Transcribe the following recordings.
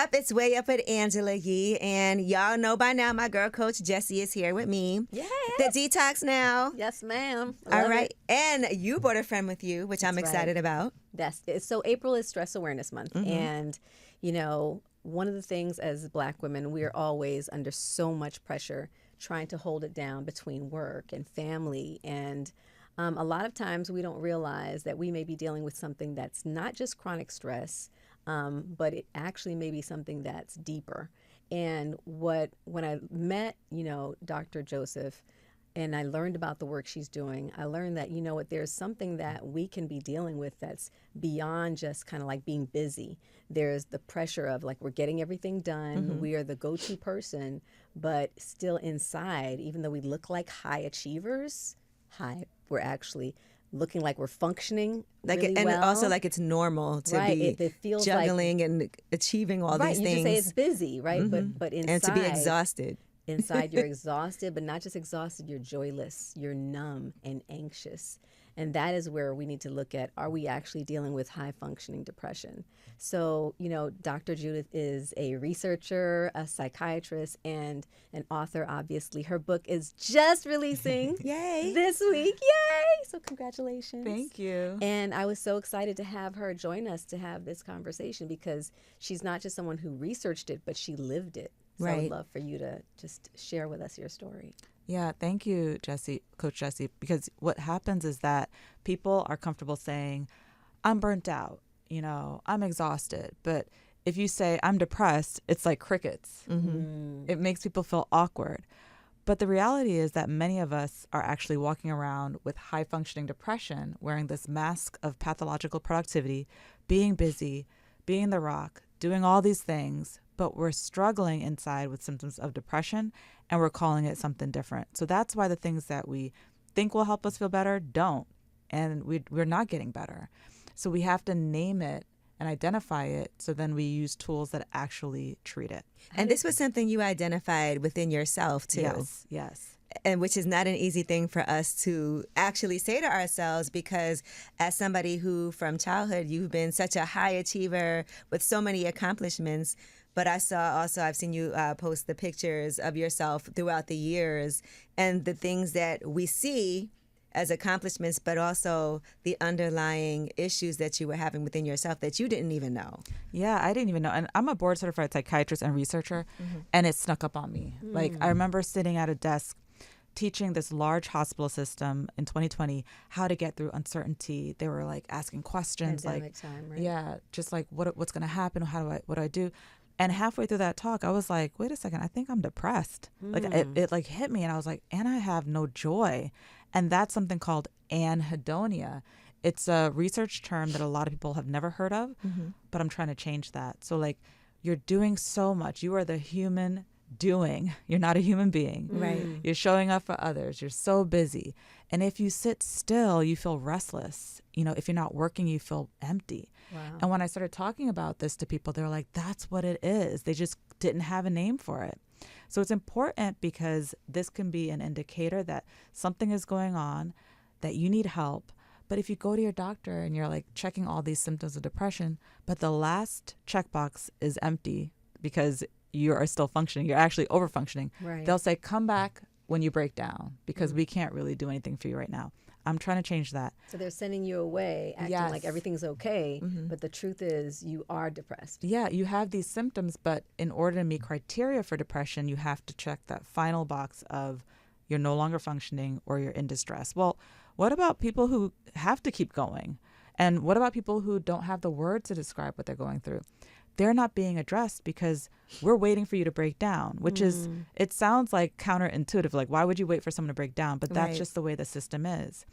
up? It's Way Up with Angela Yee. And y'all know by now my girl coach Jessie is here with me. Yes. The Detox Now. Yes, ma'am. All right. And you brought a friend with you, which I'm That's excited right. about. So April is Stress Awareness Month. Mm-hmm. And, you know, one of the things as Black women, we are always under so much pressure trying to hold it down between work and family. And a lot of times we don't realize that we may be dealing with something that's not just chronic stress, but it actually may be something that's deeper. And when I met, Dr. Joseph, and I learned about the work she's doing, I learned that, there's something that we can be dealing with that's beyond just kind of like being busy. There's the pressure of like, we're getting everything done. Mm-hmm. We are the go-to person, but still inside, even though we look like high achievers, we're actually looking like we're functioning really and well. also like it's normal to be It feels juggling and achieving all these you things. just say it's busy, right? Mm-hmm. But inside, and to be exhausted. Inside you're exhausted, but not just exhausted, you're joyless, you're numb and anxious. And that is where we need to look at, are we actually dealing with high functioning depression? So, Dr. Judith is a researcher, a psychiatrist, and an author, obviously. Her book is just releasing Yay. this week. Yay! So congratulations. Thank you. And I was so excited to have her join us to have this conversation because she's not just someone who researched it, but she lived it. So I would love for you to just share with us your story. Yeah, thank you, Coach Jessie, because what happens is that people are comfortable saying, I'm burnt out, I'm exhausted. But if you say, I'm depressed, it's like crickets. Mm-hmm. It makes people feel awkward. But the reality is that many of us are actually walking around with high functioning depression, wearing this mask of pathological productivity, being busy, being the rock, doing all these things, but we're struggling inside with symptoms of depression and we're calling it something different. So that's why the things that we think will help us feel better don't. And we're not getting better. So we have to name it and identify it, so then we use tools that actually treat it. And this was something you identified within yourself too. Yes. And which is not an easy thing for us to actually say to ourselves, because as somebody who from childhood, you've been such a high achiever with so many accomplishments. But I've seen you post the pictures of yourself throughout the years and the things that we see as accomplishments, but also the underlying issues that you were having within yourself that you didn't even know. Yeah, I didn't even know. And I'm a board certified psychiatrist and researcher, and it snuck up on me. Like, I remember sitting at a desk teaching this large hospital system in 2020 how to get through uncertainty. They were like asking questions Pandemic time, right? Yeah, just like what's going to happen? What do I do? And halfway through that talk, I was like, wait a second, I think I'm depressed. Like it like hit me, and I was like, and I have no joy. And that's something called anhedonia. It's a research term that a lot of people have never heard of, but I'm trying to change that. So like, you're doing so much. You are the human doing. You're not a human being. Right. You're showing up for others. You're so busy. And if you sit still, you feel restless. If you're not working, you feel empty. Wow. And when I started talking about this to people, they were like, that's what it is. They just didn't have a name for it. So it's important because this can be an indicator that something is going on, that you need help. But if you go to your doctor and you're like checking all these symptoms of depression, but the last checkbox is empty because you are still functioning, you're actually over functioning. Right. They'll say, come back when you break down because we can't really do anything for you right now. I'm trying to change that. So they're sending you away, acting like everything's okay, but the truth is you are depressed. Yeah, you have these symptoms, but in order to meet criteria for depression, you have to check that final box of you're no longer functioning or you're in distress. Well, what about people who have to keep going? And what about people who don't have the words to describe what they're going through? They're not being addressed because we're waiting for you to break down, which is, it sounds like counterintuitive. Like, why would you wait for someone to break down? But that's just the way the system is.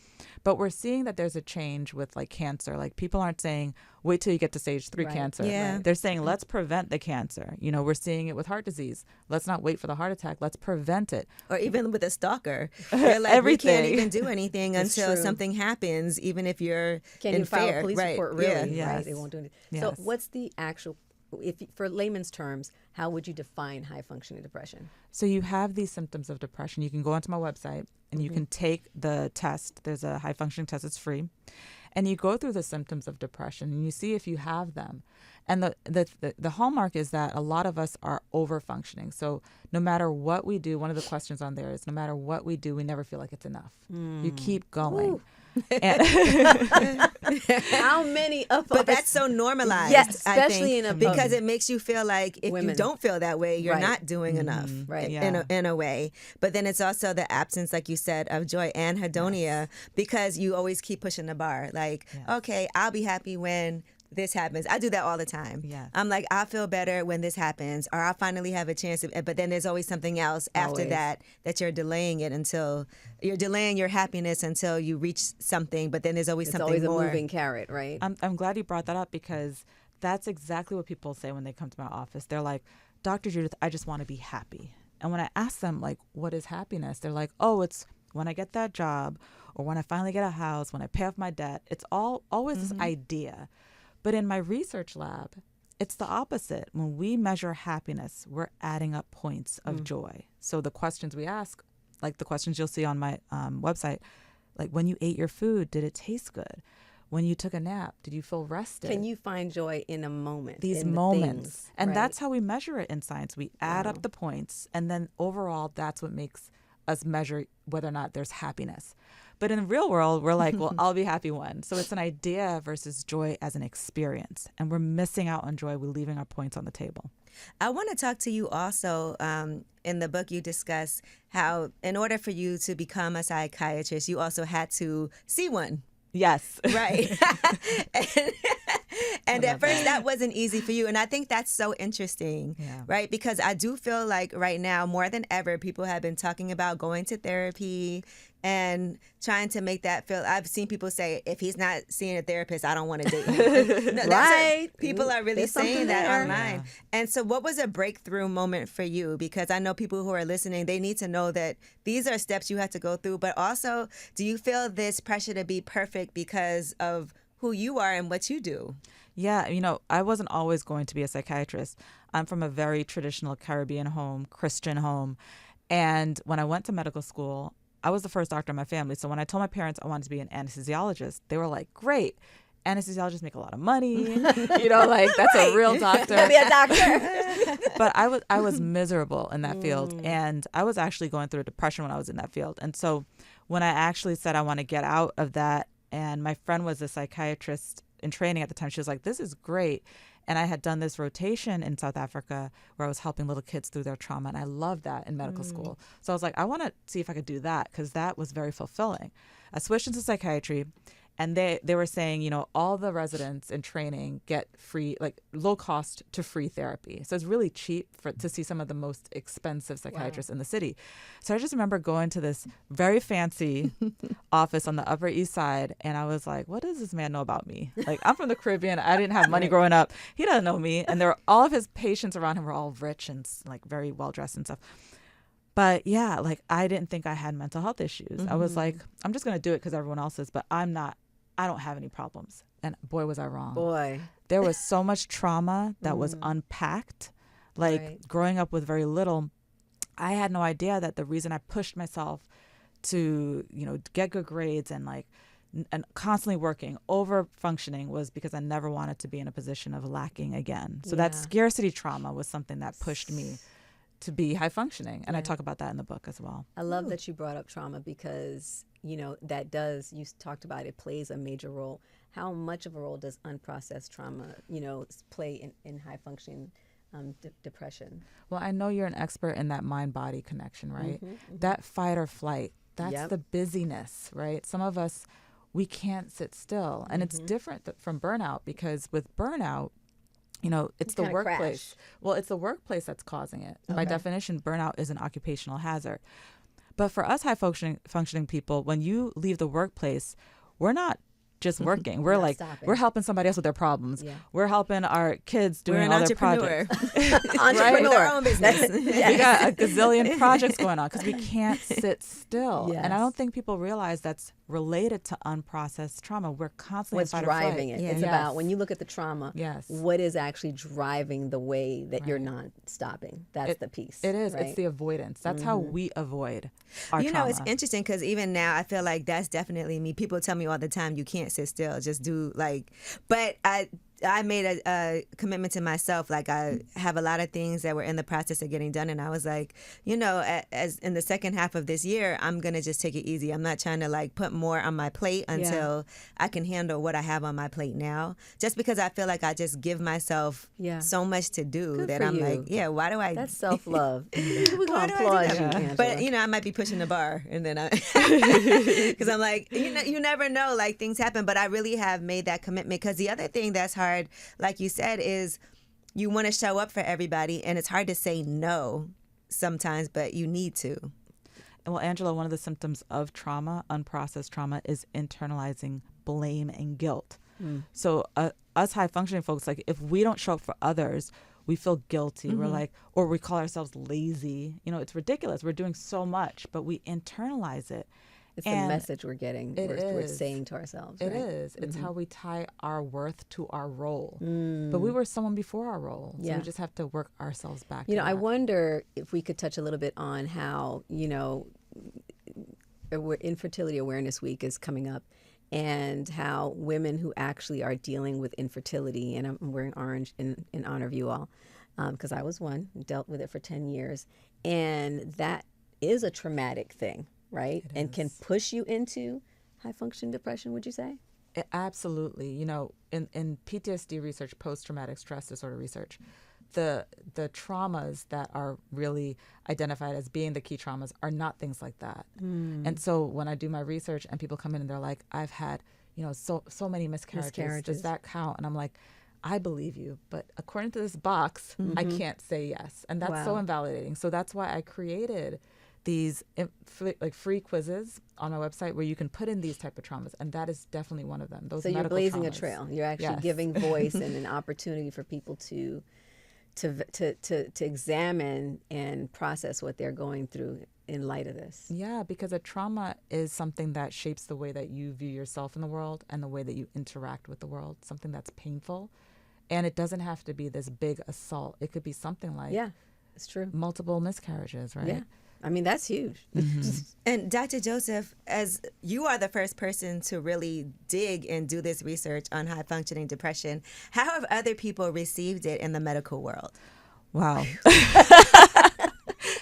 But we're seeing that there's a change with like cancer. Like, people aren't saying, wait till you get to stage 3 cancer. Yeah. They're saying, let's prevent the cancer. We're seeing it with heart disease. Let's not wait for the heart attack. Let's prevent it. Or even with a stalker. They're like, we can't Everything. even do anything until true. something happens, even if you're Can in you file fear. a police Right. report? Really? Yeah. Right. Yes. They won't do anything. Yes. So what's the actual if for layman's terms, how would you define high functioning depression? So you have these symptoms of depression. You can go onto my website and you can take the test. There's a high functioning test. It's free. And you go through the symptoms of depression and you see if you have them. And the hallmark is that a lot of us are over functioning. So no matter what we do, one of the questions on there is no matter what we do, we never feel like it's enough. You keep going. And How many of But us? that's so normalized, Yes, I especially think, in a because it makes you feel like if Women. you don't feel that way, you're Right. not doing enough, Right. Yeah. in a way. But then it's also the absence, like you said, of joy and hedonia, because you always keep pushing the bar. Like, okay, I'll be happy when this happens. I do that all the time. Yes. I'm like, I'll feel better when this happens, or I'll finally have a chance. But then there's always something else after Always. that you're delaying it until you're delaying your happiness until you reach something. But then there's always It's something always more. a moving carrot, right? I'm glad you brought that up because that's exactly what people say when they come to my office. They're like, Dr. Judith, I just want to be happy. And when I ask them, like, what is happiness? They're like, oh, it's when I get that job or when I finally get a house, when I pay off my debt. It's always this idea. But in my research lab, it's the opposite. When we measure happiness, we're adding up points of joy. So the questions we ask, like the questions you'll see on my website, like when you ate your food, did it taste good? When you took a nap, did you feel rested? Can you find joy in a moment? These in the moments. things, And right? that's how we measure it in science. We add up the points, and then overall, that's what makes us measure whether or not there's happiness. But in the real world, we're like, well, I'll be happy when. So it's an idea versus joy as an experience. And we're missing out on joy. We're leaving our points on the table. I want to talk to you also. In the book, you discuss how in order for you to become a psychiatrist, you also had to see one. Yes. Right. and at first that wasn't easy for you. And I think that's so interesting, right? Because I do feel like right now, more than ever, people have been talking about going to therapy and trying to make that feel. I've seen people say, if he's not seeing a therapist, I don't want to date him. No, Right. People are really There's something saying that there. online. And so what was a breakthrough moment for you? Because I know people who are listening, they need to know that these are steps you have to go through. But also, do you feel this pressure to be perfect because of who you are and what you do? Yeah, I wasn't always going to be a psychiatrist. I'm from a very traditional Caribbean home, Christian home. And when I went to medical school, I was the first doctor in my family. So when I told my parents I wanted to be an anesthesiologist, they were like, great. Anesthesiologists make a lot of money. Like that's a real doctor. Be a doctor. But I was miserable in that field. And I was actually going through a depression when I was in that field. And so when I actually said I want to get out of that, and my friend was a psychiatrist in training at the time, she was like, this is great. And I had done this rotation in South Africa where I was helping little kids through their trauma. And I loved that in medical school. So I was like, I want to see if I could do that because that was very fulfilling. I switched into psychiatry. And they were saying, all the residents in training get free, like low cost to free therapy. So it's really cheap to see some of the most expensive psychiatrists in the city. So I just remember going to this very fancy office on the Upper East Side. And I was like, what does this man know about me? Like, I'm from the Caribbean. I didn't have money growing up. He doesn't know me. And all of his patients around him were all rich and like very well dressed and stuff. But yeah, like I didn't think I had mental health issues. I was like, I'm just going to do it because everyone else is, but I don't have any problems. And boy, was I wrong. Boy. There was so much trauma that was unpacked. Like growing up with very little, I had no idea that the reason I pushed myself to, get good grades and constantly working, over functioning was because I never wanted to be in a position of lacking again. So that scarcity trauma was something that pushed me to be high functioning. And I talk about that in the book as well. I love that you brought up trauma because, you talked about it plays a major role. How much of a role does unprocessed trauma, play in high functioning depression? Well, I know you're an expert in that mind-body connection, right? That fight or flight, that's the busyness, right? Some of us, we can't sit still. And it's different from burnout because with burnout, it's the workplace. Crash. Well, it's the workplace that's causing it. By definition, burnout is an occupational hazard. But for us high functioning people, when you leave the workplace, we're not just working. We're like, we're helping somebody else with their problems. Yeah. We're helping our kids doing all their projects. Entrepreneur. Their own business. We got a gazillion projects going on because we can't sit still. Yes. And I don't think people realize that's related to unprocessed trauma. We're constantly What's in fight or flight. driving it? Yeah. It's Yes. about when you look at the trauma. Yes. What is actually driving the way that you're Right. not stopping? That's the piece. It is. Right? It's the avoidance. That's how we avoid our You know, trauma. it's interesting because even now I feel like that's definitely me. People tell me all the time, you can't sit still, just do but I made a commitment to myself. Like, I have a lot of things that were in the process of getting done. And I was like, you know, as in the second half of this year, I'm going to just take it easy. I'm not trying to like put more on my plate until I can handle what I have on my plate now. Just because I feel like I just give myself so much to do Good that for I'm you. like, why do I? That's self-love. We're going to Why do I do applaud that? you, Angela. But, you know, I might be pushing the bar and then because I'm like, you never know, like things happen. But I really have made that commitment because the other thing that's hard, like you said, is you want to show up for everybody and it's hard to say no sometimes, but you need to. Well, Angela, one of the symptoms of trauma, unprocessed trauma, is internalizing blame and guilt. So us high functioning folks, like if we don't show up for others, we feel guilty. We're like, or we call ourselves lazy. You know, it's ridiculous. We're doing so much, but we internalize it. It's the message we're getting. We're saying to ourselves. It right? is. It's how we tie our worth to our role. But we were someone before our role. So we just have to work ourselves back. You know, I that. wonder if we could touch a little bit on how, Infertility Awareness Week is coming up, and how women who actually are dealing with infertility, and I'm wearing orange in honor of you all, because I was one, dealt with it for 10 years, and that is a traumatic thing, right? And can push you into high functioning depression, would you say? Absolutely. You know, in PTSD research, post-traumatic stress disorder research, the traumas that are really identified as being the key traumas are not things like that. And so when I do my research and people come in and they're like, I've had, so many miscarriages. Does that count? And I'm like, I believe you, but according to this box, I can't say yes. And that's so invalidating. So that's why I created these free quizzes on my website where you can put in these type of traumas, and that is definitely one of them. Those so you're medical blazing traumas. a trail. You're actually giving voice and an opportunity for people to examine and process what they're going through in light of this. Yeah, because a trauma is something that shapes the way that you view yourself in the world and the way that you interact with the world, something that's painful. And it doesn't have to be this big assault. It could be something like it's true. multiple miscarriages, right? Yeah. I mean, that's huge. And Dr. Joseph, as you are the first person to really dig and do this research on high functioning depression, how have other people received it in the medical world? Wow.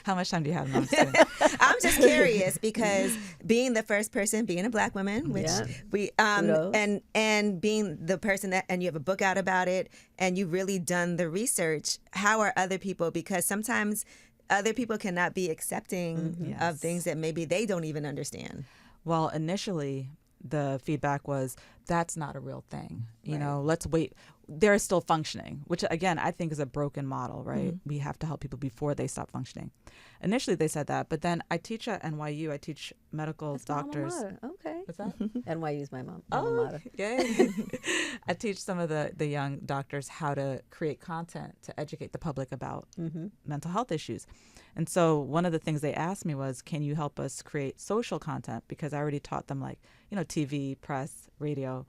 How much time do you have? No, I'm just kidding. I'm just curious because being the first person, being a Black woman, which we and being the person and you have a book out about it and you've really done the research, how are other people? Because sometimes other people cannot be accepting of things that maybe they don't even understand. Well, initially, the feedback was, that's not a real thing. You know, let's wait. They're still functioning, which, again, I think is a broken model, right? We have to help people before they stop functioning. Initially, they said that. But then I teach at NYU. I teach medical doctors. My alma mater. Okay. What's that? NYU's my alma mater. Yay. I teach some of the young doctors how to create content to educate the public about mental health issues. And so one of the things they asked me was, can you help us create social content? Because I already taught them TV, press, radio.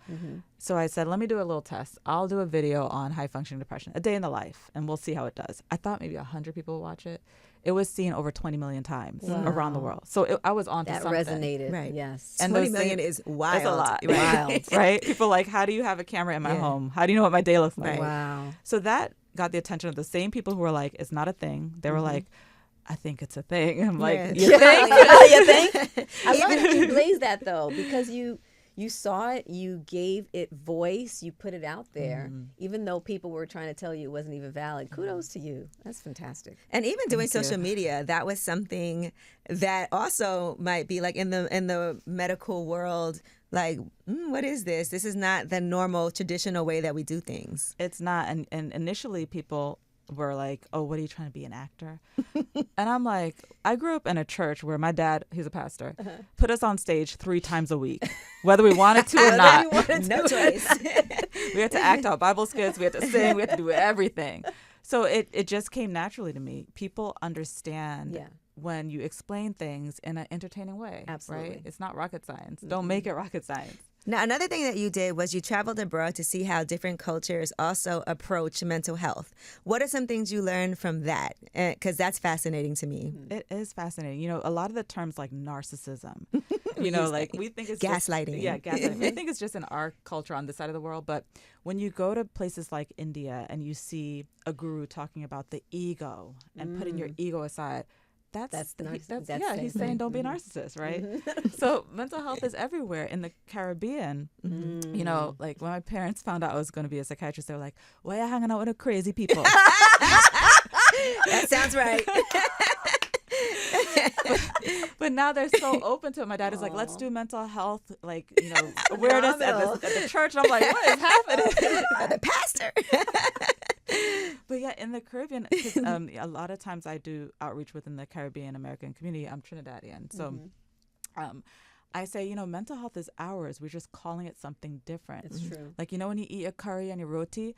So I said, let me do a little test. I'll do a video on high functioning depression, a day in the life, and we'll see how it does. I thought maybe 100 people would watch it. It was seen over 20 million times around the world. So I was on to something. That resonated. Right. Yes. And 20 million is wild. That's a lot. Wild. Right? People like, how do you have a camera in my home? How do you know what my day looks like? Right. Wow. So that got the attention of the same people who were like, it's not a thing. They were like, I think it's a thing. I'm like, you think? You think? I love that you blazed that though, because you saw it, you gave it voice, you put it out there, even though people were trying to tell you it wasn't even valid. Kudos to you. That's fantastic. And even doing social media, that was something that also might be like in the medical world, like, what is this? This is not the normal traditional way that we do things. It's not. And initially people were like, oh, what are you trying to be, an actor? And I'm like, I grew up in a church where my dad, he's a pastor, put us on stage 3 times a week, whether we wanted to or not. No choice. We had to act out Bible skits. We had to sing. We had to do everything. So it just came naturally to me. People understand when you explain things in an entertaining way. Absolutely. Right? It's not rocket science. Don't make it rocket science. Now, another thing that you did was you traveled abroad to see how different cultures also approach mental health. What are some things you learned from that? Because that's fascinating to me. It is fascinating. You know, a lot of the terms like narcissism, you know, like we think it's gaslighting. Gaslighting. We think it's just in our culture on this side of the world. But when you go to places like India and you see a guru talking about the ego and putting your ego aside, he's saying don't be a narcissist, right? So mental health is everywhere. In the Caribbean, you know, like when my parents found out I was going to be a psychiatrist, they were like, why are you hanging out with the crazy people? That sounds right. But now they're so open to it. My dad is like, let's do mental health, like, you know, awareness at the church. And I'm like, what is happening? The pastor. But yeah, in the Caribbean, 'cause, a lot of times I do outreach within the Caribbean American community. I'm Trinidadian. So I say, you know, mental health is ours. We're just calling it something different. It's true. Like, you know, when you eat your curry and your roti,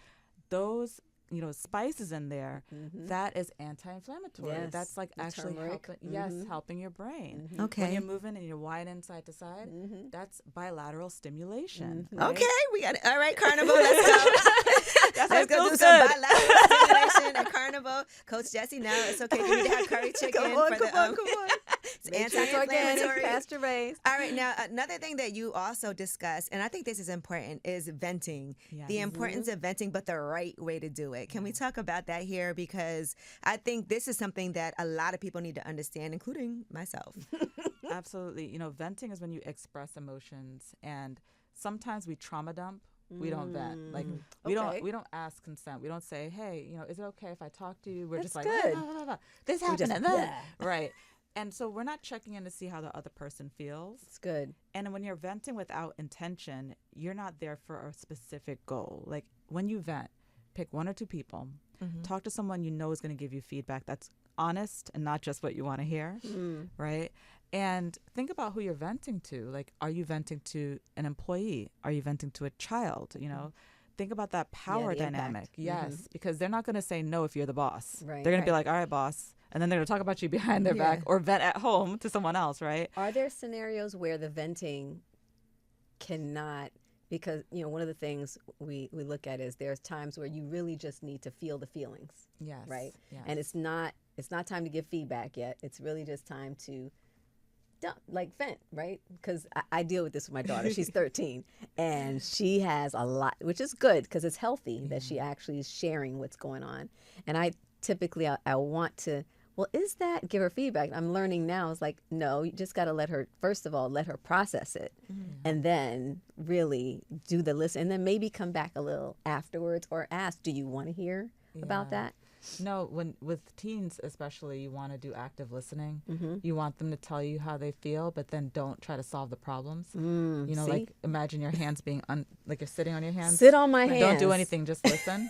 those, you know, spices in there, that is anti-inflammatory. Yes. That's like The actually turmeric. helping your brain. Okay. When you're moving and you're widening side to side, that's bilateral stimulation. Right? Okay, we got it. All right, Carnival, let's go. Let's go do some good. bilateral stimulation at Carnival. Coach Jesse, now it's okay for me to have curry chicken. Come on. It's anti-inflammatory. Pasture raised. All right, now another thing that you also discussed, and I think this is important, is venting. Yes. The importance of venting, but the right way to do it. Can we talk about that here? Because I think this is something that a lot of people need to understand, including myself. Absolutely. You know, venting is when you express emotions, and sometimes we trauma dump. We don't vent. Like we don't ask consent. We don't say, hey, you know, is it okay if I talk to you? We're just like, good. This happened. just, Right. And so we're not checking in to see how the other person feels. It's good. And when you're venting without intention, you're not there for a specific goal. Like when you vent, pick one or two people, talk to someone you know is going to give you feedback that's honest and not just what you want to hear, right? And think about who you're venting to. Like, are you venting to an employee? Are you venting to a child? You know, think about that power dynamic. Impact. Yes, because they're not going to say no if you're the boss. Right. They're going to be like, all right, boss. And then they're going to talk about you behind their back or vent at home to someone else, right? Are there scenarios where the venting cannot, because, you know, one of the things we look at is there's times where you really just need to feel the feelings. Yes. Right. Yes. And it's not time to give feedback yet. It's really just time to like vent, right? Because I deal with this with my daughter. She's 13, and she has a lot, which is good because it's healthy that she actually is sharing what's going on. And I typically I want to, well, is that give her feedback? I'm learning now. It's like, no, you just got to let her, first of all, let her process it, and then really do the listen, and then maybe come back a little afterwards or ask, do you want to hear about that? No, when with teens especially, you want to do active listening. You want them to tell you how they feel, but then don't try to solve the problems. You know, see? like imagine your hands being like you're sitting on your hands. Sit on my hands. Don't do anything, just listen.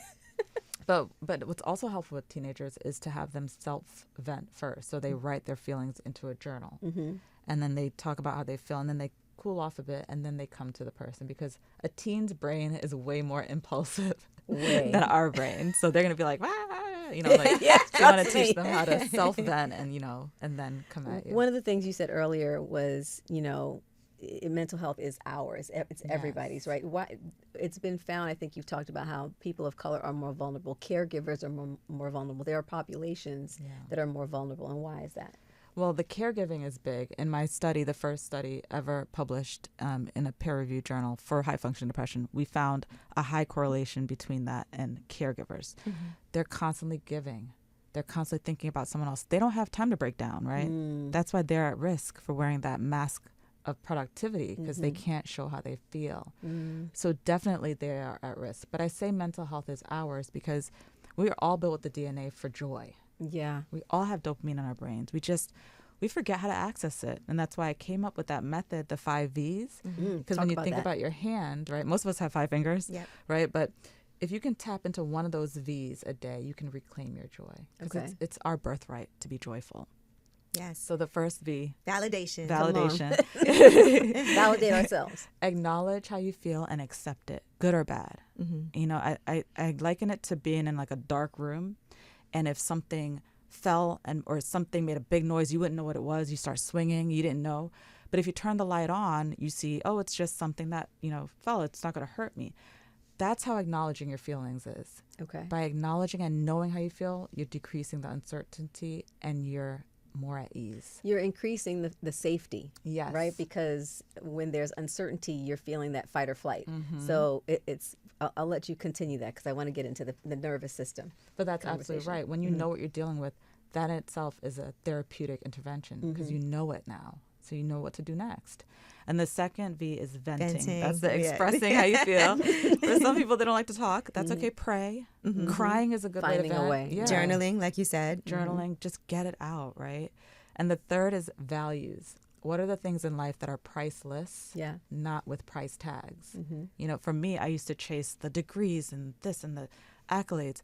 But what's also helpful with teenagers is to have them self-vent first. So they write their feelings into a journal, and then they talk about how they feel, and then they cool off a bit, and then they come to the person, because a teen's brain is way more impulsive than our brain. So they're gonna be like, you know, like you want to teach them how to self-vent, and you know, and then come at you. One of the things you said earlier was, you know, mental health is ours. It's everybody's, right? Why? It's been found, I think you've talked about how people of color are more vulnerable. Caregivers are more vulnerable. There are populations that are more vulnerable. And why is that? Well, the caregiving is big. In my study, the first study ever published in a peer-reviewed journal for high-functioning depression, we found a high correlation between that and caregivers. They're constantly giving. They're constantly thinking about someone else. They don't have time to break down, right? That's why they're at risk for wearing that mask of productivity, because they can't show how they feel. So definitely they are at risk. But I say mental health is ours because we are all built with the DNA for joy. Yeah. We all have dopamine in our brains. We forget how to access it. And that's why I came up with that method, the 5 Vs. Because when you think about your hand, right, most of us have 5 fingers, right? But if you can tap into one of those Vs a day, you can reclaim your joy. Because it's our birthright to be joyful. Yes. So the first V. Validation. Validate ourselves. Acknowledge how you feel and accept it, good or bad. You know, I liken it to being in like a dark room. And if something fell or something made a big noise, you wouldn't know what it was. You start swinging, you didn't know. But if you turn the light on, you see, oh, it's just something that, fell. It's not going to hurt me. That's how acknowledging your feelings is. Okay. By acknowledging and knowing how you feel, you're decreasing the uncertainty and you're more at ease. You're increasing the safety. Yes. Right? Because when there's uncertainty, you're feeling that fight or flight. Mm-hmm. So I'll let you continue that because I want to get into the nervous system. But that's absolutely right. When you know what you're dealing with, that in itself is a therapeutic intervention because you know it now. So you know what to do next. And the second V is venting. That's the expressing how you feel. For some people, they don't like to talk. That's okay. Pray. Crying is a good way to vent. Finding a way. Yeah. Journaling, like you said. Journaling, just get it out, right? And the third is values. What are the things in life that are priceless, not with price tags? For me, I used to chase the degrees and this and the accolades.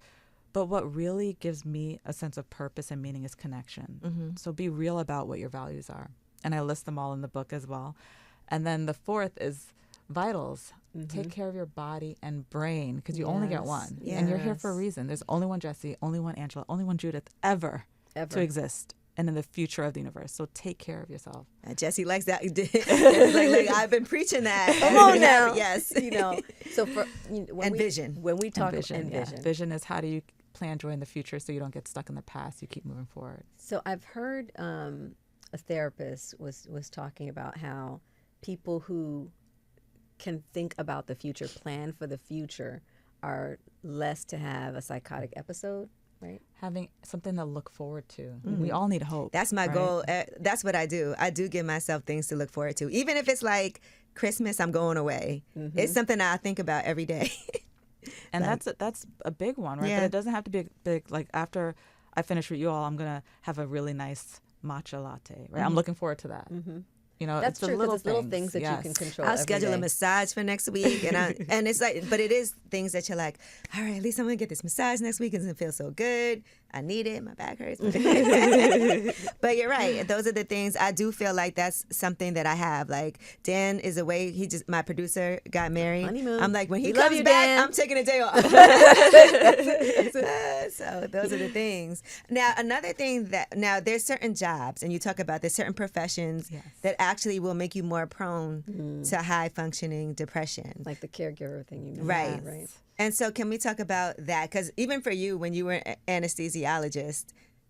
But what really gives me a sense of purpose and meaning is connection. So be real about what your values are. And I list them all in the book as well. And then the fourth is vitals. Take care of your body and brain because you only get one. And you're here for a reason. There's only one Jessie, only one Angela, only one Judith ever. To exist and in the future of the universe. So take care of yourself. Jessie likes that. like I've been preaching that. Come on now. Yes. So vision. When we talk vision is how do you plan joy in the future so you don't get stuck in the past. You keep moving forward. So I've heard a therapist was talking about how people who can think about the future, plan for the future, are less to have a psychotic episode, right? Having something to look forward to. We all need hope. That's my goal. That's what I do. I do give myself things to look forward to. Even if it's like Christmas, I'm going away. It's something that I think about every day. And that's a big one, right? But it doesn't have to be big. Like after I finish with you all, I'm going to have a really nice matcha latte, right? I'm looking forward to that. That's it's true, because it's little things that you can control. I'll schedule a massage for next week, and it's like, but it is things that you're like, all right, at least I'm gonna get this massage next week. It doesn't feel so good. I need it. My back hurts. But you're right. Those are the things. I do feel like that's something that I have. Like Dan is away. My producer got married. Honeymoon. I'm like, when he We love comes you, back, Dan. I'm taking a day off. So those are the things. Now, another thing there's certain jobs, and you talk about there's certain professions that actually will make you more prone to high functioning depression. Like the caregiver thing, Right. Right. And so can we talk about that? Because even for you, when you were an anesthesiologist,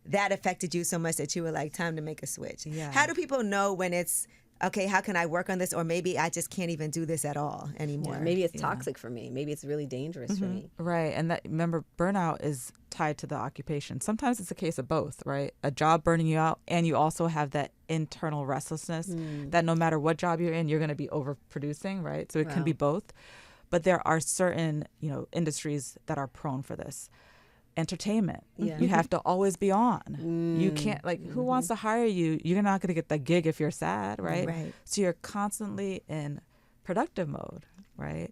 that affected you so much that you were like, time to make a switch. Yeah. How do people know when it's, okay, how can I work on this? Or maybe I just can't even do this at all anymore. Yeah, maybe it's toxic for me. Maybe it's really dangerous for me. Right. And remember, burnout is tied to the occupation. Sometimes it's a case of both, right? A job burning you out, and you also have that internal restlessness that no matter what job you're in, you're going to be overproducing, right? So it can be both. But there are certain, industries that are prone for this. Entertainment. Yeah. You have to always be on. You can't, who wants to hire you? You're not going to get the gig if you're sad, right? Right. So you're constantly in productive mode, right?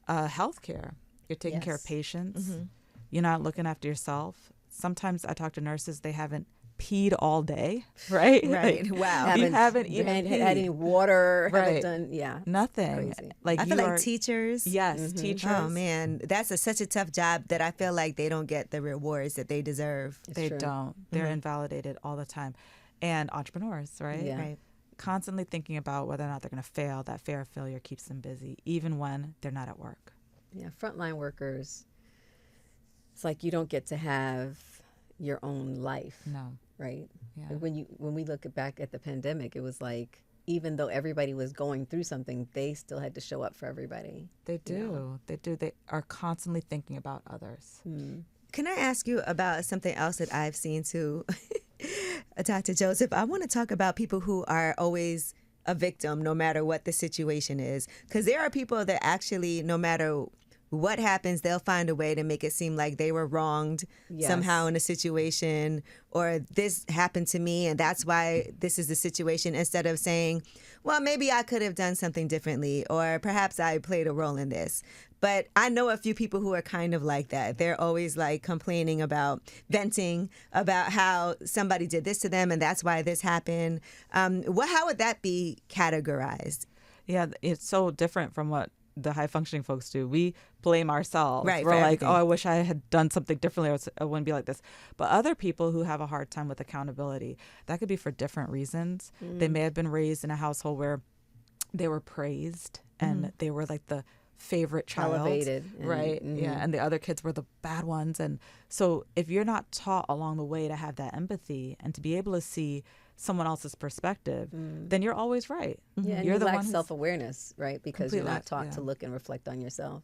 Healthcare. You're taking care of patients. You're not looking after yourself. Sometimes I talk to nurses, they haven't peed all day, right? Right. Wow. You haven't even had any water, haven't done, nothing. Crazy. I feel like teachers. Yes, teachers. Oh man, that's such a tough job that I feel like they don't get the rewards that they deserve. They don't. They're invalidated all the time. And entrepreneurs, right? Yeah. Right. Constantly thinking about whether or not they're going to fail. That fear of failure keeps them busy, even when they're not at work. Yeah, frontline workers, it's like you don't get to have your own life. No. Right? Yeah. When we look back at the pandemic, it was like, even though everybody was going through something, they still had to show up for everybody. They do. They do. They are constantly thinking about others. Can I ask you about something else that I've seen too, Dr. Joseph? I want to talk about people who are always a victim no matter what the situation is. Because there are people that actually, no matter what happens, they'll find a way to make it seem like they were wronged somehow in a situation, or this happened to me and that's why this is the situation, instead of saying, well, maybe I could have done something differently, or perhaps I played a role in this. But I know a few people who are kind of like that. They're always like complaining about, venting about how somebody did this to them and that's why this happened. How would that be categorized? Yeah, it's so different from what the high functioning folks do. We blame ourselves. Right, We're for like, everything. oh, I wish I had done something differently, or I wouldn't be like this. But other people who have a hard time with accountability, that could be for different reasons. They may have been raised in a household where they were praised and they were like the favorite child. Elevated. Right. And, Yeah. And the other kids were the bad ones. And so if you're not taught along the way to have that empathy and to be able to see someone else's perspective, then you're always right. Yeah, and You're you the lack one who's- self-awareness, right? Because you're Completely, not taught yeah. to look and reflect on yourself.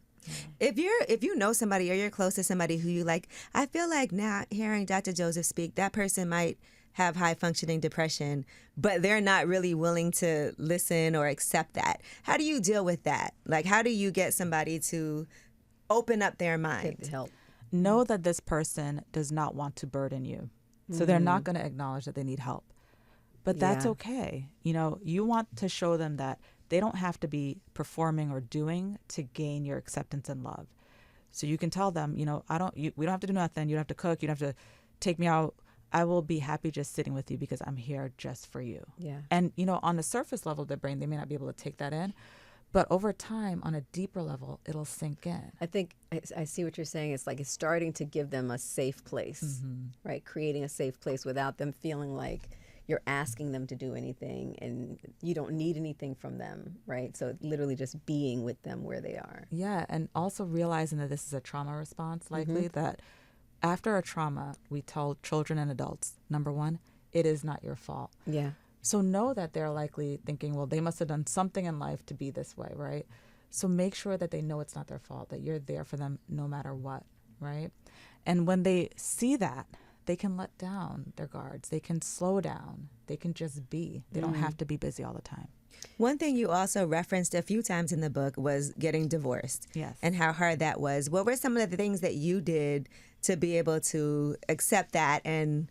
If you know somebody or you're close to somebody who you like, I feel like now hearing Dr. Joseph speak, that person might have high functioning depression, but they're not really willing to listen or accept that. How do you deal with that? Like, how do you get somebody to open up their To mind? help. Know that this person does not want to burden you. So they're not going to acknowledge that they need help. But that's Yeah. okay. You know, you want to show them that they don't have to be performing or doing to gain your acceptance and love. So you can tell them, you know, we don't have to do nothing. You don't have to cook. You don't have to take me out. I will be happy just sitting with you because I'm here just for you. Yeah. And, you know, on the surface level of their brain, they may not be able to take that in. But over time, on a deeper level, it'll sink in. I think I see what you're saying. It's like it's starting to give them a safe place, right? Creating a safe place without them feeling like you're asking them to do anything and you don't need anything from them, right? So literally just being with them where they are. Yeah, and also realizing that this is a trauma response, likely, that after a trauma, we tell children and adults, number one, it is not your fault. Yeah. So know that they're likely thinking, well, they must have done something in life to be this way, right? So make sure that they know it's not their fault, that you're there for them no matter what, right? And when they see that, they can let down their guards. They can slow down. They can just be. They don't have to be busy all the time. One thing you also referenced a few times in the book was getting divorced. Yes. And how hard that was. What were some of the things that you did to be able to accept that and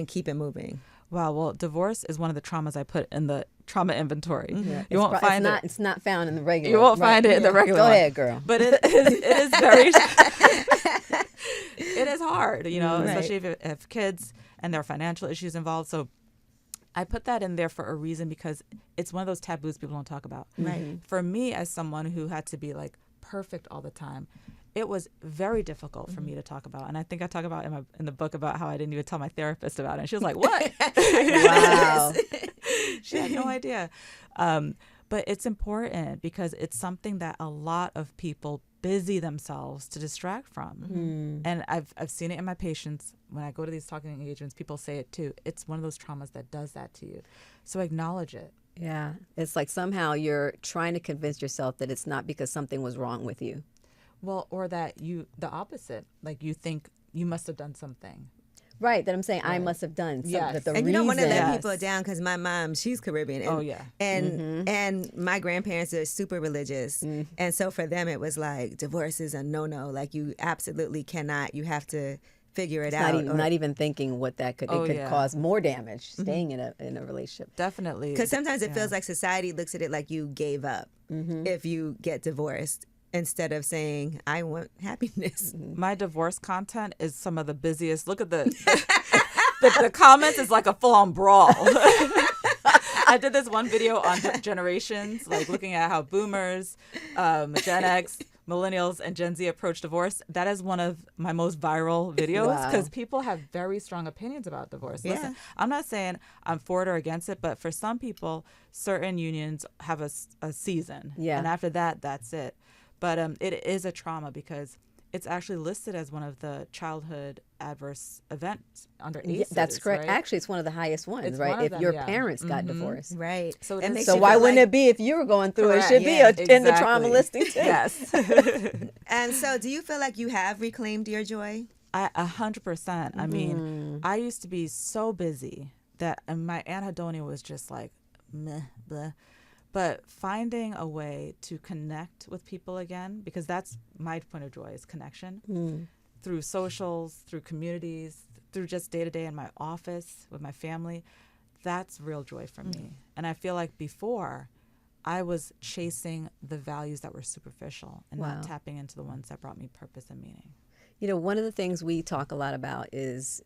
keep it moving? Wow. Well, divorce is one of the traumas I put in the trauma inventory. Yeah. You won't find it. It's not found in the regular. You won't right. find it in the regular Go one. ahead, girl. But it is very, it is hard, you know, Right. especially if you have kids and there are financial issues involved. So I put that in there for a reason because it's one of those taboos people don't talk about. Right. For me, as someone who had to be like perfect all the time, it was very difficult for me to talk about. And I think I talk about in the book about how I didn't even tell my therapist about it. And she was like, what? Wow. She had no idea. But it's important because it's something that a lot of people busy themselves to distract from. And I've seen it in my patients. When I go to these talking engagements, people say it too. It's one of those traumas that does that to you. So acknowledge it. Yeah. It's like somehow you're trying to convince yourself that it's not because something was wrong with you. Well, or that the opposite, like you think you must have done something. Right. That I'm saying I must have done something. Yes. That the And you don't want to let Yes. people down because my mom, she's Caribbean. And, Oh, yeah. And my grandparents are super religious. And so for them, it was like, divorce is a no-no. Like, you absolutely cannot. You have to figure it out. not even thinking what that could Oh, it could yeah. cause more damage staying in a relationship. Definitely. Because sometimes it feels like society looks at it like you gave up if you get divorced, instead of saying, I want happiness. My divorce content is some of the busiest. Look at the the comments is like a full-on brawl. I did this one video on generations, like looking at how boomers, Gen X, millennials, and Gen Z approach divorce. That is one of my most viral videos because people have very strong opinions about divorce. Yeah. Listen, I'm not saying I'm for it or against it, but for some people, certain unions have a season. Yeah. And after that, that's it. But it is a trauma because it's actually listed as one of the childhood adverse events under ACEs. Yeah, that's correct. Right? Actually, it's one of the highest ones, It's right? one of If them, your yeah. parents got divorced. Right. So it It is- makes So you why feel wouldn't like- it be if you were going through it? It Correct. should Yeah, be in the trauma exactly. listing too. Yes. And so do you feel like you have reclaimed your joy? 100%. I mean, I used to be so busy that my anhedonia was just like, meh, bleh. But finding a way to connect with people again, because that's my point of joy is connection through socials, through communities, through just day to day in my office with my family. That's real joy for me. And I feel like before I was chasing the values that were superficial and Wow. not tapping into the ones that brought me purpose and meaning. You know, one of the things we talk a lot about is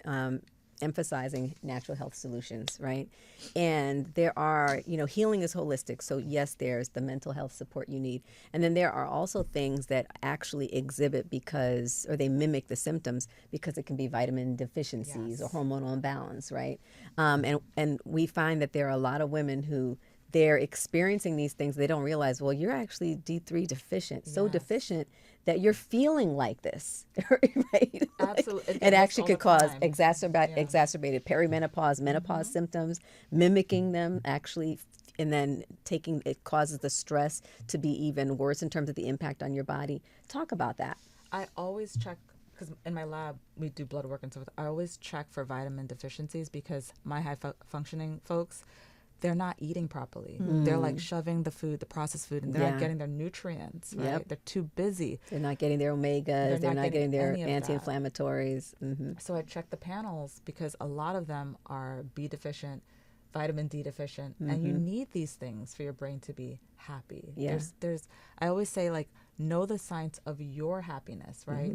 emphasizing natural health solutions, right? And there are, healing is holistic. So yes, there's the mental health support you need. And then there are also things that actually exhibit or they mimic the symptoms because it can be vitamin deficiencies or hormonal imbalance, right? And we find that there are a lot of women who they're experiencing these things. They don't realize, well, you're actually D3 deficient, so deficient that you're feeling like this, right? Absolutely. It actually could cause exacerbated perimenopause, menopause symptoms, mimicking them actually, and then it causes the stress to be even worse in terms of the impact on your body. Talk about that. I always check, because in my lab we do blood work and so forth. I always check for vitamin deficiencies because my high functioning folks, they're not eating properly. They're like shoving the processed food, and they're not getting their nutrients, right? Yep. They're too busy. They're not getting their omegas. They're not getting their anti-inflammatories. Mm-hmm. So I check the panels because a lot of them are B deficient, vitamin D deficient, and you need these things for your brain to be happy. Yeah. I always say, like, know the science of your happiness, right?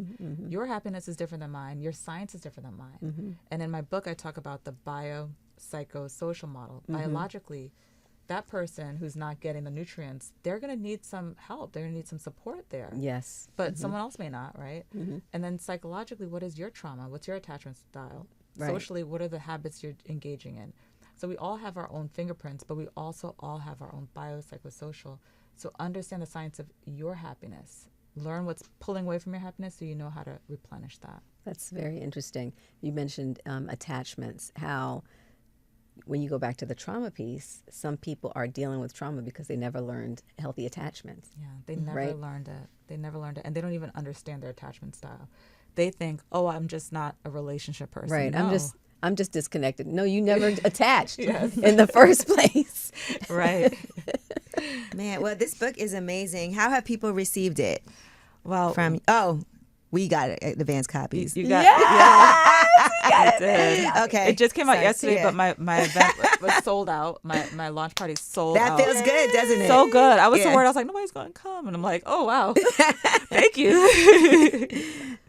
Your happiness is different than mine. Your science is different than mine. And in my book, I talk about the biopsychosocial model. Biologically, that person who's not getting the nutrients, they're going to need some help. They're going to need some support there. Yes. But someone else may not, right? And then psychologically, what is your trauma? What's your attachment style? Right. Socially, what are the habits you're engaging in? So we all have our own fingerprints, but we also all have our own biopsychosocial. So understand the science of your happiness. Learn what's pulling away from your happiness so you know how to replenish that. That's very interesting. You mentioned attachments, how when you go back to the trauma piece, some people are dealing with trauma because they never learned healthy attachments. Yeah, they never learned it. They never learned it. And they don't even understand their attachment style. They think, oh, I'm just not a relationship person. Right. No. I'm just disconnected. No, you never attached in the first place. Right. Man, well, this book is amazing. How have people received it? Well, we got it, advanced copies. You got Yes! did. Okay. It just came out yesterday, yeah. but my event was sold out. My launch party sold out. That feels good, doesn't it? So good. I was so Yeah. worried. I was like, nobody's going to come. And I'm like, oh, wow. Thank you.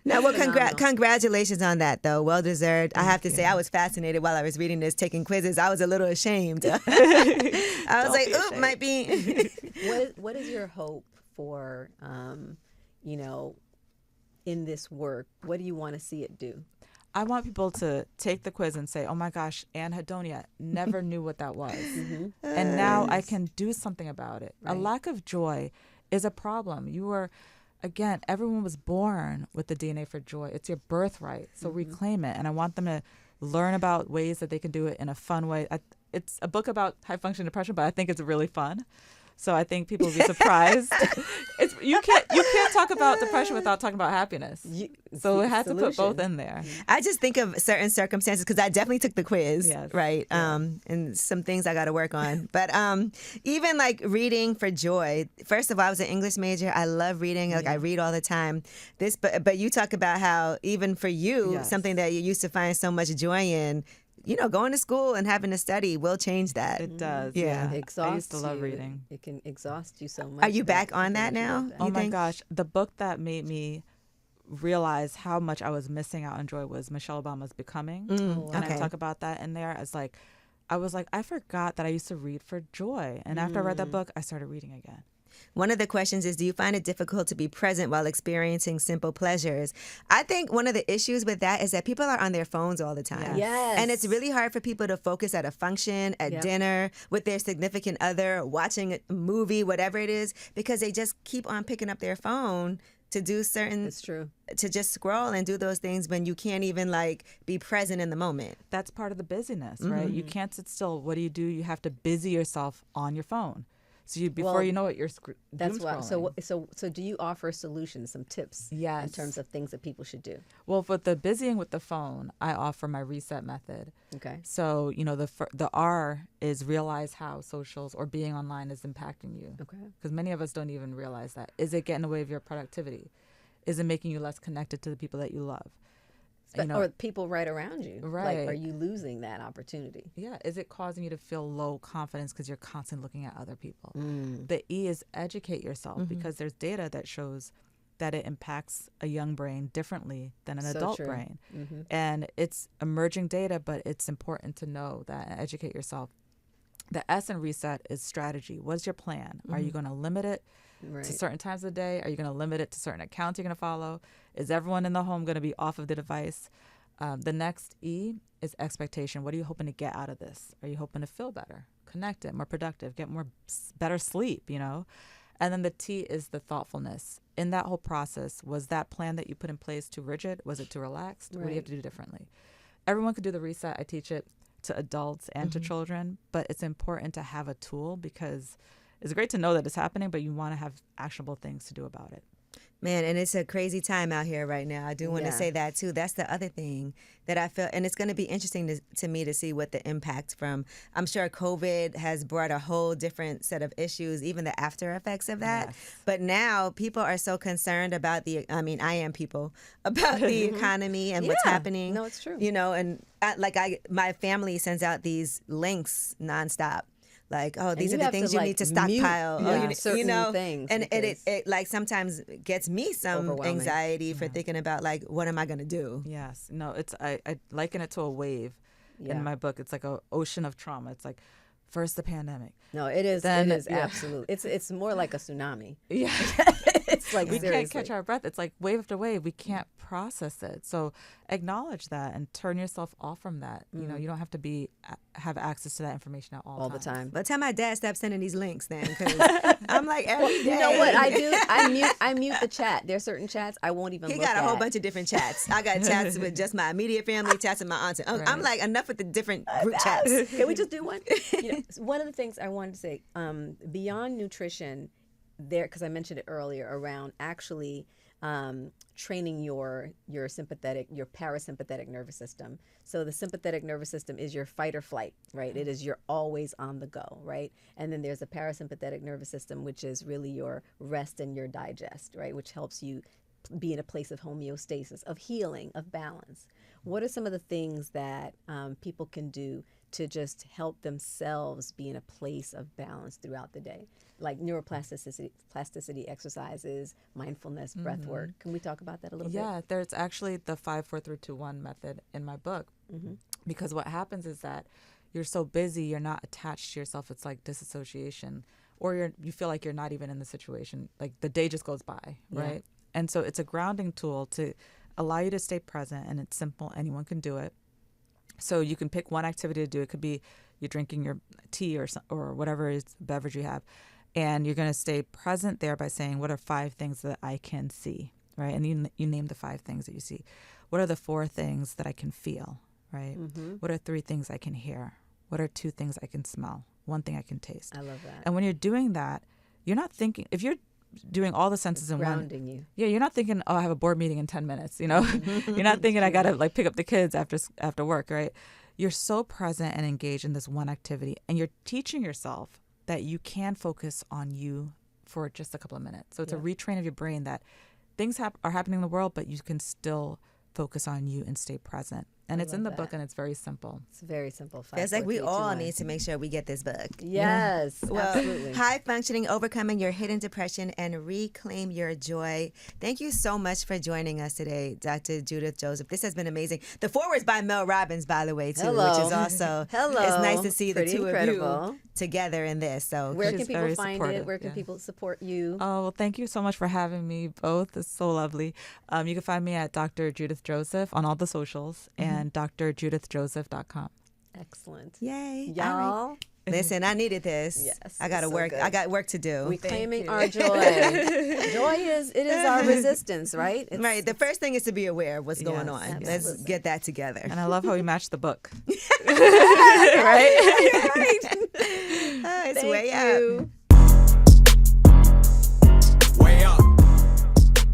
No, well, congratulations on that, though. Well deserved. I have to say, I was fascinated while I was reading this, taking quizzes. I was a little ashamed. I was like, "Oop, might be." What is your hope for, in this work? What do you want to see it do? I want people to take the quiz and say, oh my gosh, Anne Hedonia never knew what that was. And now I can do something about it. Right. A lack of joy is a problem. Again, everyone was born with the DNA for joy. It's your birthright. So reclaim it. And I want them to learn about ways that they can do it in a fun way. It's a book about high functioning depression, but I think it's really fun. So I think people will be surprised. You can't talk about depression without talking about happiness. So it has to put both in there. I just think of certain circumstances because I definitely took the quiz, Yes. right? And some things I got to work on. But even like reading for joy. First of all, I was an English major. I love reading. Like I read all the time. But you talk about how even for you, something that you used to find so much joy in, going to school and having to study will change that. It does. Yeah. It exhausts I used to love you. reading. It can exhaust you so much. Are you back on that now? Oh you my think? gosh. The book that made me realize how much I was missing out on joy was Michelle Obama's Becoming. And I talk about that in there as I was like, I forgot that I used to read for joy. And after I read that book, I started reading again. One of the questions is, do you find it difficult to be present while experiencing simple pleasures? I think one of the issues with that is that people are on their phones all the time. Yes. And it's really hard for people to focus at a function, at dinner, with their significant other, watching a movie, whatever it is, because they just keep on picking up their phone to do certain, It's true. to just scroll and do those things when you can't even be present in the moment. That's part of the busyness, right? You can't sit still. What do? You have to busy yourself on your phone. So before you know it, you're That's doom why. scrolling. So do you offer solutions, some tips? Yes. In terms of things that people should do. Well, for the busying with the phone, I offer my reset method. Okay. So the R is realize how socials or being online is impacting you. Okay. Because many of us don't even realize that. Is it getting in the way of your productivity? Is it making you less connected to the people that you love? Or people right around you. Right. Like, are you losing that opportunity? Yeah. Is it causing you to feel low confidence because you're constantly looking at other people? The E is educate yourself because there's data that shows that it impacts a young brain differently than an So adult true. brain. Mm-hmm. And it's emerging data, but it's important to know that and educate yourself. The S in reset is strategy. What's your plan? Are you going to limit it Right. to certain times of the day? Are you going to limit it to certain accounts you're going to follow? Is everyone in the home going to be off of the device? The next E is expectation. What are you hoping to get out of this? Are you hoping to feel better, connected, more productive, get better sleep, you know? And then the T is the thoughtfulness. In that whole process, was that plan that you put in place too rigid? Was it too relaxed? What do you have to do differently? Everyone could do the reset. I teach it to adults and to children, but it's important to have a tool because it's great to know that it's happening, but you want to have actionable things to do about it. Man, and it's a crazy time out here right now. I do want to Yeah. say that too. That's the other thing that I feel, and it's going to be interesting to me to see what the impact from, I'm sure COVID has brought a whole different set of issues, even the after effects of that. Yes. But now people are so concerned about I am people, about the economy and what's Yeah. happening. No, it's true. You know, and my family sends out these links nonstop. Like, oh, these you are the have to, things you like, need to mute, stockpile. yeah, Oh, you certain know, things and because- it like sometimes gets me some Overwhelming. anxiety for thinking about like, what am I going to do? Yes. No, I liken it to a wave Yeah. in my book. It's like an ocean of trauma. It's like first the pandemic. No, it is. Then- it is yeah. absolute. It's more like a tsunami. Yeah. It's like We seriously. can't catch our breath. It's like wave after wave. We can't process it. So acknowledge that and turn yourself off from that. You know, you don't have to have access to that information at all the times. time. By the time my dad stopped sending these links, then because I'm like every day. You know what I do? I mute the chat. There's certain chats I won't even He look got a at. whole bunch of different chats. I got chats with just my immediate family, chats with my aunts. And I'm Right. like, enough with the different group chats. Can we just do one? One of the things I wanted to say, beyond nutrition, because I mentioned it earlier around actually training your parasympathetic nervous system. So the sympathetic nervous system is your fight or flight, right? It is your always on the go, right? And then there's a parasympathetic nervous system, which is really your rest and your digest, right? Which helps you be in a place of homeostasis, of healing, of balance. What are some of the things that people can do to just help themselves be in a place of balance throughout the day? Like plasticity exercises, mindfulness, breath work. Can we talk about that a little bit? Yeah, there's actually the 5, 4, 3, 2, 1 method in my book. Because what happens is that you're so busy, you're not attached to yourself. It's like disassociation, or you feel like you're not even in the situation. Like the day just goes by, right? And so it's a grounding tool to allow you to stay present, and it's simple. Anyone can do it. So you can pick one activity to do. It could be you're drinking your tea or whatever is beverage you have, and you're going to stay present there by saying, what are 5 things that I can see, right? And you name the 5 things that you see. What are the 4 things that I can feel, right? What are 3 things I can hear? What are 2 things I can smell? 1 thing I can taste. I love that. And when you're doing that, you're not thinking, if you're doing all the senses in one, Grounding you. yeah, you're not thinking, oh, I have a board meeting in 10 minutes, you know? You're not thinking I got to like pick up the kids after work, right? You're so present and engaged in this one activity, and you're teaching yourself that you can focus on you for just a couple of minutes. So it's a retrain of your brain that things are happening in the world, but you can still focus on you and stay present. And it's in the book, and it's very simple. It's very simple. It's like we all need to make sure we get this book. Yes, Well, absolutely. High Functioning, Overcoming Your Hidden Depression, and Reclaim Your Joy. Thank you so much for joining us today, Dr. Judith Joseph. This has been amazing. The foreword's by Mel Robbins, by the way, too, Hello. which is also, Hello. it's nice to see Pretty the two incredible. of you together in this. So Where She's can people very find it? supportive, Where can yeah. people support you? Oh, well, thank you so much for having me both. It's so lovely. You can find me at Dr. Judith Joseph on all the socials and drjudithjoseph.com. Excellent. yay. All right. Y'all, Listen, I needed this. Yes, I got to it's so work. good. I got work to do. reclaiming our joy. Joy is our resistance, right? It's, Right. The first thing is to be aware of what's going Yes, on. Let's absolutely. get that together. And I love how we match the book. right? It's Thank way up. you.